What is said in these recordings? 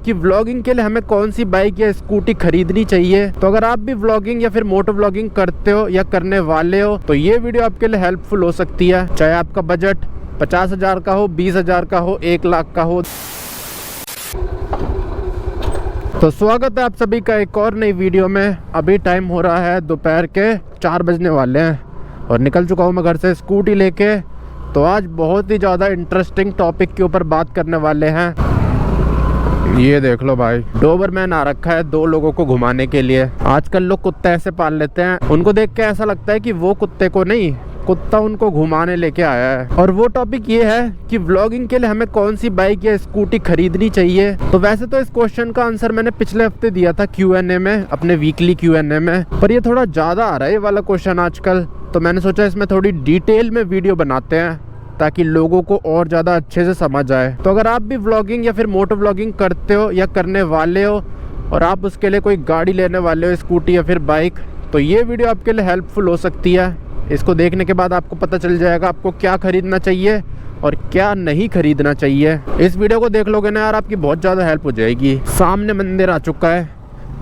कि व्लॉगिंग के लिए हमें कौन सी बाइक या स्कूटी खरीदनी चाहिए। तो अगर आप भी व्लॉगिंग या फिर मोटो व्लॉगिंग करते हो या करने वाले हो तो ये वीडियो आपके लिए हेल्पफुल हो सकती है। चाहे आपका बजट 50,000 का हो, 20,000 का हो, 1 लाख का हो। तो स्वागत है आप सभी का एक और नई वीडियो में। अभी टाइम हो रहा है दोपहर के 4 बजने वाले हैं और निकल चुका हूँ मैं घर से स्कूटी लेके। तो आज बहुत ही ज़्यादा इंटरेस्टिंग टॉपिक के ऊपर बात करने वाले हैं। ये देख लो भाई, डोबरमैन आ रखा है 2 लोगों को घुमाने के लिए। आजकल लोग कुत्ते ऐसे पाल लेते हैं, उनको देख के ऐसा लगता है कि वो कुत्ते को नहीं, कुत्ता उनको घुमाने लेके आया है। और वो टॉपिक ये है कि व्लॉगिंग के लिए हमें कौन सी बाइक या स्कूटी खरीदनी चाहिए। तो वैसे तो इस क्वेश्चन का आंसर मैंने पिछले हफ्ते दिया था Q&A में, अपने वीकली Q&A में, पर ये थोड़ा ज़्यादा आ रहा है ये वाला क्वेश्चन आजकल। तो मैंने सोचा इसमें थोड़ी डिटेल में वीडियो बनाते हैं ताकि लोगों को और ज़्यादा अच्छे से समझ आए। तो अगर आप भी व्लॉगिंग या फिर मोटो व्लॉगिंग करते हो या करने वाले हो और आप उसके लिए कोई गाड़ी लेने वाले हो, स्कूटी या फिर बाइक, तो ये वीडियो आपके लिए हेल्पफुल हो सकती है। इसको देखने के बाद आपको पता चल जाएगा आपको क्या खरीदना चाहिए और क्या नहीं खरीदना चाहिए। इस वीडियो को देख लोगे ना यार, आपकी बहुत ज़्यादा हेल्प हो जाएगी। सामने मंदिर आ चुका है,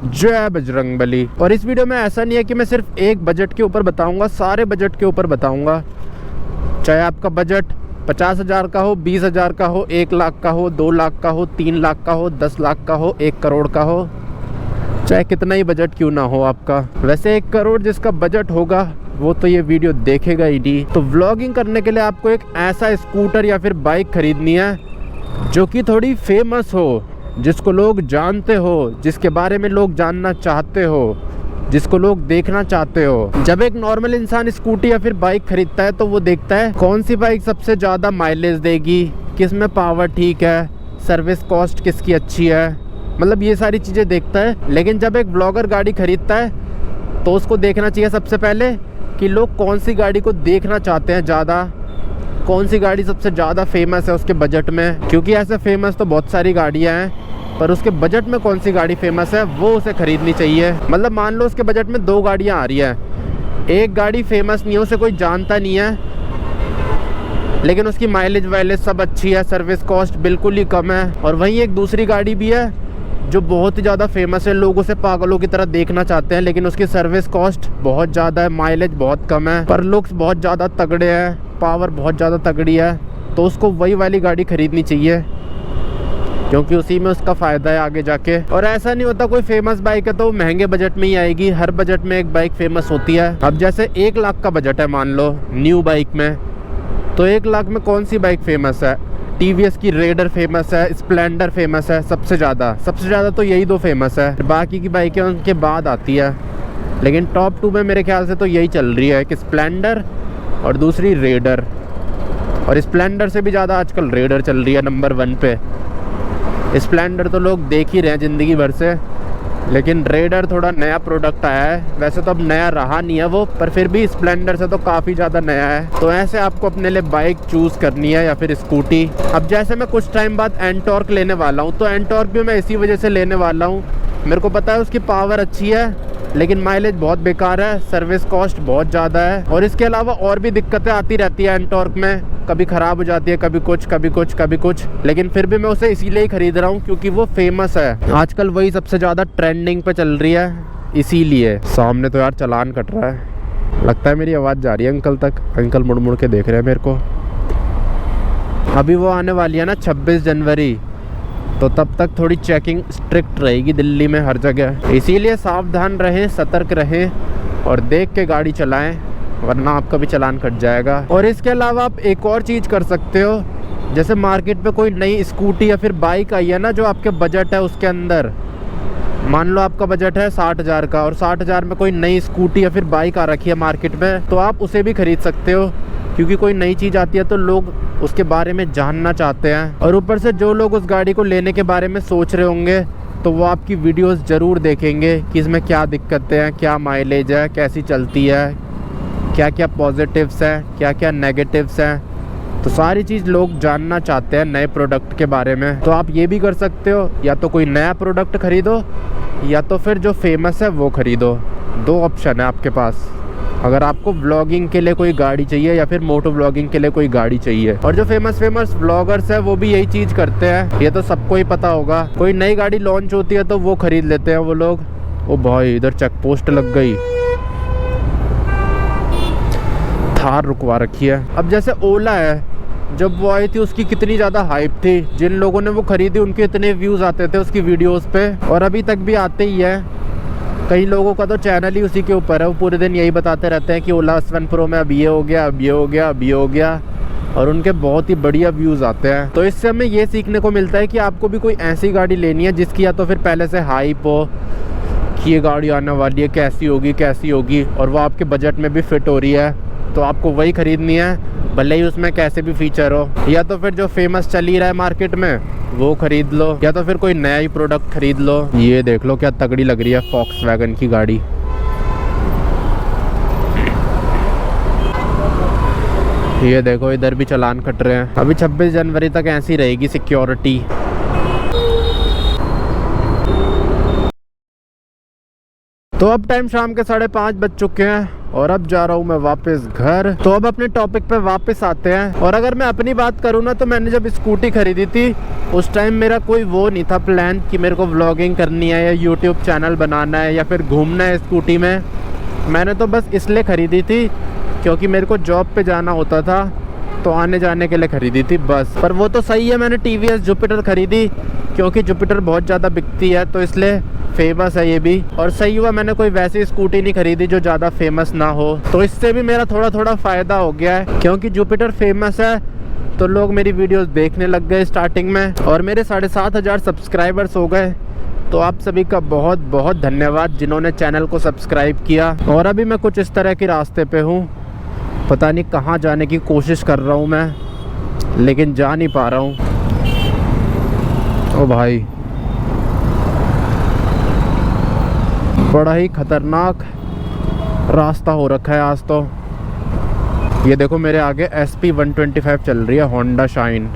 जय बजरंगबली। और इस वीडियो में ऐसा नहीं है कि मैं सिर्फ एक बजट के ऊपर बताऊंगा, सारे बजट के ऊपर बताऊंगा। चाहे आपका बजट 50,000 का हो, 20,000 का हो, 1 लाख का हो, 2 लाख का हो, 3 लाख का हो, 10 लाख का हो, 1 करोड़ का हो, चाहे कितना ही बजट क्यों ना हो आपका। वैसे 1 करोड़ जिसका बजट होगा वो तो ये वीडियो देखेगा ही नहीं। तो व्लॉगिंग करने के लिए आपको एक ऐसा स्कूटर या फिर बाइक खरीदनी है जो कि थोड़ी फेमस हो, जिसको लोग जानते हो, जिसके बारे में लोग जानना चाहते हो, जिसको लोग देखना चाहते हो। जब एक नॉर्मल इंसान स्कूटी या फिर बाइक खरीदता है तो वो देखता है कौन सी बाइक सबसे ज़्यादा माइलेज देगी, किस में पावर ठीक है, सर्विस कॉस्ट किसकी अच्छी है, मतलब ये सारी चीज़ें देखता है। लेकिन जब एक ब्लॉगर गाड़ी खरीदता है तो उसको देखना चाहिए सबसे पहले कि लोग कौन सी गाड़ी को देखना चाहते हैं ज़्यादा, कौन सी गाड़ी सबसे ज़्यादा फेमस है उसके बजट में। क्योंकि ऐसे फेमस तो बहुत सारी गाड़ियाँ हैं, पर उसके बजट में कौन सी गाड़ी फेमस है वो उसे खरीदनी चाहिए। मतलब मान लो उसके बजट में 2 गाड़ियाँ आ रही हैं, एक गाड़ी फेमस नहीं है, उसे कोई जानता नहीं है, लेकिन उसकी माइलेज वाइलेज सब अच्छी है, सर्विस कॉस्ट बिल्कुल ही कम है। और वहीं एक दूसरी गाड़ी भी है जो बहुत ही ज़्यादा फेमस है, लोग उसे पागलों की तरह देखना चाहते हैं, लेकिन उसकी सर्विस कॉस्ट बहुत ज़्यादा है, माइलेज बहुत कम है, पर लुक्स बहुत ज़्यादा तगड़े हैं, पावर बहुत ज़्यादा तगड़ी है। तो उसको वही वाली गाड़ी खरीदनी चाहिए क्योंकि उसी में उसका फ़ायदा है आगे जाके। और ऐसा नहीं होता कोई फेमस बाइक है तो महंगे बजट में ही आएगी, हर बजट में एक बाइक फेमस होती है। अब जैसे 1 लाख का बजट है मान लो न्यू बाइक में, तो 1 लाख में कौन सी बाइक फेमस है? TVS की रेडर फेमस है, स्प्लेंडर फेमस है, सबसे ज़्यादा तो यही 2 फेमस है। बाकी की बाइकें उनके बाद आती है, लेकिन टॉप 2 में मेरे ख्याल से तो यही चल रही है कि स्प्लेंडर और दूसरी रेडर। और स्प्लेंडर से भी ज़्यादा आजकल रेडर चल रही है नंबर 1 पे। स्प्लेंडर तो लोग देख ही रहे हैं ज़िंदगी भर से, लेकिन रेडर थोड़ा नया प्रोडक्ट आया है। वैसे तो अब नया रहा नहीं है वो, पर फिर भी स्प्लेंडर से तो काफ़ी ज़्यादा नया है। तो ऐसे आपको अपने लिए बाइक चूज़ करनी है या फिर स्कूटी। अब जैसे मैं कुछ टाइम बाद एंटॉर्क लेने वाला हूँ, तो एंटॉर्क भी मैं इसी वजह से लेने वाला हूँ। मेरे को पता है उसकी पावर अच्छी है, लेकिन माइलेज बहुत बेकार है, सर्विस कॉस्ट बहुत ज़्यादा है, और इसके अलावा और भी दिक्कतें आती रहती है एंटॉर्क में, कभी ख़राब हो जाती है, कभी कुछ कभी कुछ कभी कुछ। लेकिन फिर भी मैं उसे इसीलिए ही ख़रीद रहा हूँ क्योंकि वो फेमस है, आजकल वही सबसे ज़्यादा ट्रेंडिंग पे चल रही है, इसीलिए। सामने तो यार चालान कट रहा है, लगता है मेरी आवाज़ जा रही है अंकल तक। अंकल मुड़ मुड़ के देख रहे हैं मेरे को। अभी वो आने वाली है ना 26 जनवरी, तो तब तक थोड़ी चेकिंग स्ट्रिक्ट रहेगी दिल्ली में हर जगह, इसीलिए सावधान रहें, सतर्क रहें और देख के गाड़ी चलाएं, वरना आपका भी चालान कट जाएगा। और इसके अलावा आप एक और चीज़ कर सकते हो, जैसे मार्केट में कोई नई स्कूटी या फिर बाइक आई है ना जो आपके बजट है उसके अंदर, मान लो आपका बजट है 60,000 का और 60,000 में कोई नई स्कूटी या फिर बाइक आ रखी है मार्केट में, तो आप उसे भी खरीद सकते हो। क्योंकि कोई नई चीज़ आती है तो लोग उसके बारे में जानना चाहते हैं, और ऊपर से जो लोग उस गाड़ी को लेने के बारे में सोच रहे होंगे तो वो आपकी वीडियोस ज़रूर देखेंगे कि इसमें क्या दिक्कतें हैं, क्या माइलेज है, कैसी चलती है, क्या क्या पॉजिटिव्स हैं, क्या क्या नेगेटिव्स हैं। तो सारी चीज़ लोग जानना चाहते हैं नए प्रोडक्ट के बारे में। तो आप ये भी कर सकते हो, या तो कोई नया प्रोडक्ट खरीदो या तो फिर जो फेमस है वो खरीदो। 2 ऑप्शन है आपके पास। अगर आपको व्लॉगिंग के लिए कोई गाड़ी चाहिए या फिर मोटो व्लॉगिंग के लिए कोई गाड़ी चाहिए। और जो फेमस व्लॉगर्स है वो भी यही चीज करते हैं, ये तो सबको ही पता होगा। कोई नई गाड़ी लॉन्च होती है तो वो खरीद लेते हैं वो लोग। ओ भाई इधर चेक पोस्ट लग गई, थार रुकवा रखी है। अब जैसे ओला है, जब वो आई थी उसकी कितनी ज़्यादा हाइप थी, जिन लोगों ने वो खरीदी उनके इतने व्यूज़ आते थे उसकी वीडियोस पे, और अभी तक भी आते ही है। कई लोगों का तो चैनल ही उसी के ऊपर है, वो पूरे दिन यही बताते रहते हैं कि ओला S1 Pro में अब ये हो गया, अब ये हो गया, अब ये हो गया, और उनके बहुत ही बढ़िया व्यूज़ आते हैं। तो इससे हमें ये सीखने को मिलता है कि आपको भी कोई ऐसी गाड़ी लेनी है जिसकी या तो फिर पहले से हाइप हो कि ये गाड़ी आने वाली है, कैसी होगी, और वो आपके बजट में भी फिट हो रही है, तो आपको वही ख़रीदनी है, भले ही उसमें कैसे भी फीचर हो। या तो फिर जो फेमस चल ही रहा है मार्केट में वो खरीद लो, या तो फिर कोई नया ही प्रोडक्ट खरीद लो। ये देख लो क्या तगड़ी लग रही है Volkswagen की गाड़ी। ये देखो इधर भी चालान कट रहे हैं। अभी 26 जनवरी तक ऐसी रहेगी सिक्योरिटी। तो अब टाइम शाम के 5:30 बज चुके हैं और अब जा रहा हूँ मैं वापस घर। तो अब अपने टॉपिक पे वापस आते हैं। और अगर मैं अपनी बात करूँ ना, तो मैंने जब स्कूटी खरीदी थी उस टाइम मेरा कोई वो नहीं था प्लान कि मेरे को व्लॉगिंग करनी है या यूट्यूब चैनल बनाना है या फिर घूमना है स्कूटी में। मैंने तो बस इसलिए ख़रीदी थी क्योंकि मेरे को जॉब पे जाना होता था, तो आने जाने के लिए ख़रीदी थी बस। पर वो तो सही है, मैंने TVS जुपिटर ख़रीदी क्योंकि जुपिटर बहुत ज़्यादा बिकती है, तो इसलिए फेमस है ये भी। और सही हुआ मैंने कोई वैसी स्कूटी नहीं खरीदी जो ज़्यादा फेमस ना हो, तो इससे भी मेरा थोड़ा फ़ायदा हो गया है। क्योंकि जुपिटर फेमस है तो लोग मेरी वीडियोस देखने लग गए स्टार्टिंग में, और मेरे 7,500 सब्सक्राइबर्स हो गए। तो आप सभी का बहुत बहुत धन्यवाद जिन्होंने चैनल को सब्सक्राइब किया। और अभी मैं कुछ इस तरह के रास्ते पे हूँ, पता नहीं कहाँ जाने की कोशिश कर रहा हूँ मैं, लेकिन जा नहीं पा रहा हूँ। ओ भाई बड़ा ही खतरनाक रास्ता हो रखा है आज तो। ये देखो मेरे आगे SP 125 चल रही है, होंडा शाइन।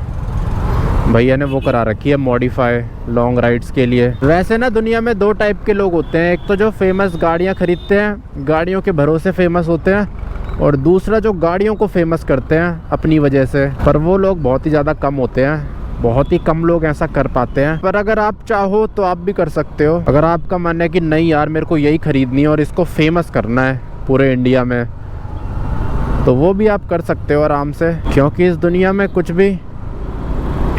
भैया ने वो करा रखी है मॉडिफाई लॉन्ग राइड्स के लिए। वैसे ना दुनिया में 2 टाइप के लोग होते हैं, एक तो जो फेमस गाड़ियाँ खरीदते हैं, गाड़ियों के भरोसे फेमस होते हैं, और दूसरा जो गाड़ियों को फेमस करते हैं अपनी वजह से। पर वो लोग बहुत ही ज़्यादा कम होते हैं, बहुत ही कम लोग ऐसा कर पाते हैं। पर अगर आप चाहो तो आप भी कर सकते हो। अगर आपका मन है कि नहीं यार मेरे को यही खरीदनी है और इसको फेमस करना है पूरे इंडिया में, तो वो भी आप कर सकते हो आराम से, क्योंकि इस दुनिया में कुछ भी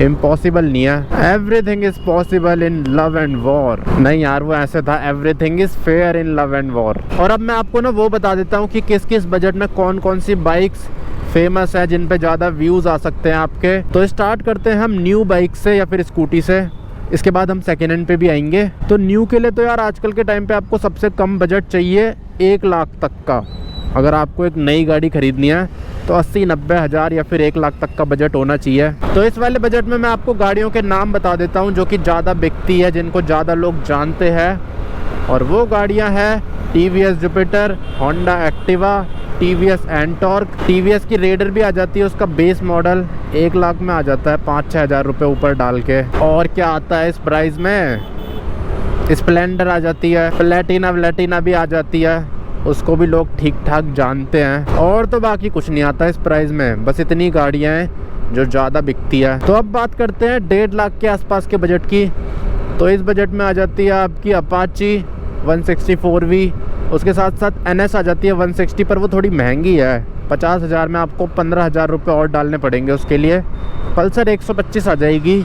इम्पॉसिबल नहीं है। Everything is possible in love and war. नहीं यार वो ऐसे था, everything is fair in love and war. और अब मैं आपको ना वो बता देता हूँ कि किस किस बजट में कौन कौन सी बाइक्स फेमस है जिन पे ज़्यादा व्यूज़ आ सकते हैं आपके। तो स्टार्ट करते हैं हम न्यू बाइक से या फिर स्कूटी से, इसके बाद हम सेकेंड हैंड पे भी आएंगे। तो न्यू के लिए तो यार आजकल के टाइम पे आपको सबसे कम बजट चाहिए 1 लाख तक का। अगर आपको एक नई गाड़ी खरीदनी है तो 80-90 हज़ार या फिर 1 लाख तक का बजट होना चाहिए। तो इस वाले बजट में मैं आपको गाड़ियों के नाम बता देता हूँ जो कि ज़्यादा बिकती है, जिनको ज़्यादा लोग जानते हैं, और वो गाड़ियाँ हैं TVS Jupiter, Honda Activa, TVS Ntorq. TVS की रेडर भी आ जाती है, उसका बेस मॉडल 1 लाख में आ जाता है, 5-6 हज़ार रुपये ऊपर डाल के। और क्या आता है इस प्राइस में, स्प्लेंडर आ जाती है, प्लेटिना भी आ जाती है, उसको भी लोग ठीक ठाक जानते हैं। और तो बाकी कुछ नहीं आता इस प्राइस में, बस इतनी गाड़ियाँ हैं जो ज़्यादा बिकती है। तो अब बात करते हैं 1.5 लाख के आसपास के बजट की। तो इस बजट में आ जाती है आपकी अपाची 164V, उसके साथ साथ NS आ जाती है 160, पर वो थोड़ी महंगी है, 50 हज़ार में आपको 15 हज़ार रुपये और डालने पड़ेंगे उसके लिए। पल्सर 125 आ जाएगी,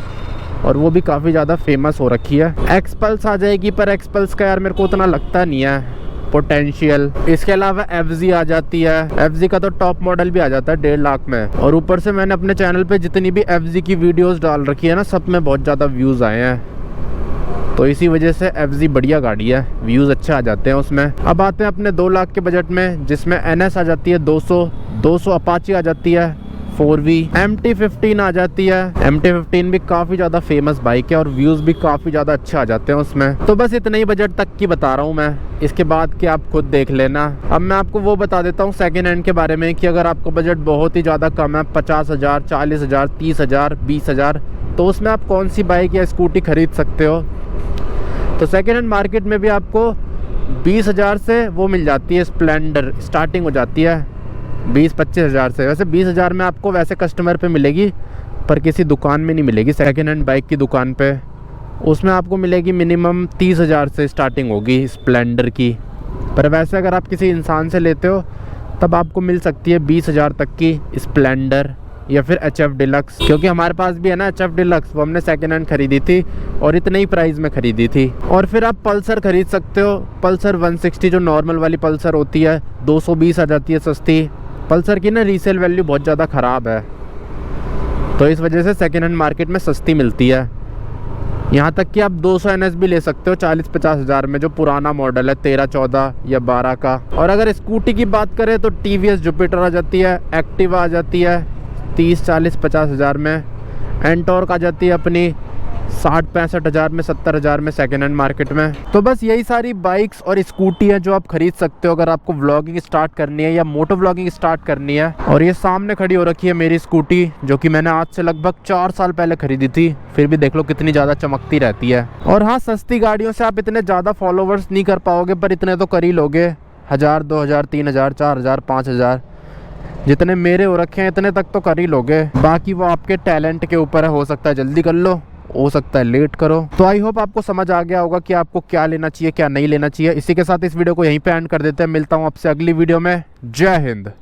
और वो भी काफ़ी ज़्यादा फेमस हो रखी है। एक्सपल्स आ जाएगी, पर एक्सपल्स का यार मेरे को उतना लगता नहीं है पोटेंशियल। इसके अलावा FZ आ जाती है, FZ का तो टॉप मॉडल भी आ जाता है 1.5 लाख में। और ऊपर से मैंने अपने चैनल पे जितनी भी FZ की वीडियोस डाल रखी है ना, सब में बहुत ज़्यादा व्यूज़ आए हैं, तो इसी वजह से FZ बढ़िया गाड़ी है, व्यूज़ अच्छे आ जाते हैं उसमें। अब आते हैं अपने 2 लाख के बजट में, जिसमें NS आ जाती है 200 अपाची आ जाती है 4V, MT-15 आ जाती है। MT-15 भी काफ़ी ज़्यादा फेमस बाइक है और व्यूज़ भी काफ़ी ज़्यादा अच्छे आ जाते हैं उसमें। तो बस इतने ही बजट तक की बता रहा हूँ मैं, इसके बाद कि आप खुद देख लेना। अब मैं आपको वो बता देता हूँ सेकेंड हैंड के बारे में, कि अगर आपका बजट बहुत ही ज़्यादा कम है, 50 हज़ार, 40 हज़ार, 30 हज़ार, 20 हज़ार, तो उसमें आप कौन सी बाइक या स्कूटी खरीद सकते हो। तो सेकेंड हैंड मार्केट में भी आपको 20,000 से वो मिल जाती है स्प्लेंडर, स्टार्टिंग हो जाती है 20-25 हज़ार से। वैसे 20,000 में आपको वैसे कस्टमर पे मिलेगी, पर किसी दुकान में नहीं मिलेगी। सेकेंड हैंड बाइक की दुकान पे उसमें आपको मिलेगी मिनिमम 30,000 से स्टार्टिंग होगी स्प्लेंडर की। पर वैसे अगर आप किसी इंसान से लेते हो तब आपको मिल सकती है 20,000 तक की स्प्लेंडर या फिर HF डिलक्स। क्योंकि हमारे पास भी है ना HF डिलक्स, वो हमने सेकेंड हैंड खरीदी थी और इतने ही प्राइस में खरीदी थी। और फिर आप पल्सर खरीद सकते हो, पल्सर 160 जो नॉर्मल वाली पल्सर होती है 220 आ जाती है सस्ती। पल्सर की ना रीसेल वैल्यू बहुत ज़्यादा ख़राब है, तो इस वजह से सेकेंड हैंड मार्केट में सस्ती मिलती है। यहाँ तक कि आप 200 NS भी ले सकते हो 40-50 हज़ार में, जो पुराना मॉडल है 13, 14 या 12 का। और अगर स्कूटी की बात करें तो TVS जुपिटर आ जाती है, एक्टिवा आ जाती है 30, 40, 50 हज़ार में। एंटॉर्क आ जाती है अपनी 60-65 हज़ार में, 70 हज़ार में सेकेंड हैंड मार्केट में। तो बस यही सारी बाइक्स और स्कूटी है जो आप खरीद सकते हो अगर आपको व्लॉगिंग स्टार्ट करनी है या मोटो व्लॉगिंग स्टार्ट करनी है। और ये सामने खड़ी हो रखी है मेरी स्कूटी, जो कि मैंने आज से लगभग 4 साल पहले खरीदी थी। फिर भी देख लो कितनी ज़्यादा चमकती रहती है। और हाँ, सस्ती गाड़ियों से आप इतने ज़्यादा फॉलोवर्स नहीं कर पाओगे, पर इतने तो कर ही लोगे। 1000, 2000, 3000, 4000, 5000 जितने मेरे हो रखे हैं इतने तक तो कर ही लोगे। बाकी वो आपके टैलेंट के ऊपर है, हो सकता है जल्दी कर लो, हो सकता है लेट करो। तो आई होप आपको समझ आ गया होगा कि आपको क्या लेना चाहिए क्या नहीं लेना चाहिए। इसी के साथ इस वीडियो को यहीं पे एंड कर देते हैं। मिलता हूँ आपसे अगली वीडियो में। जय हिंद।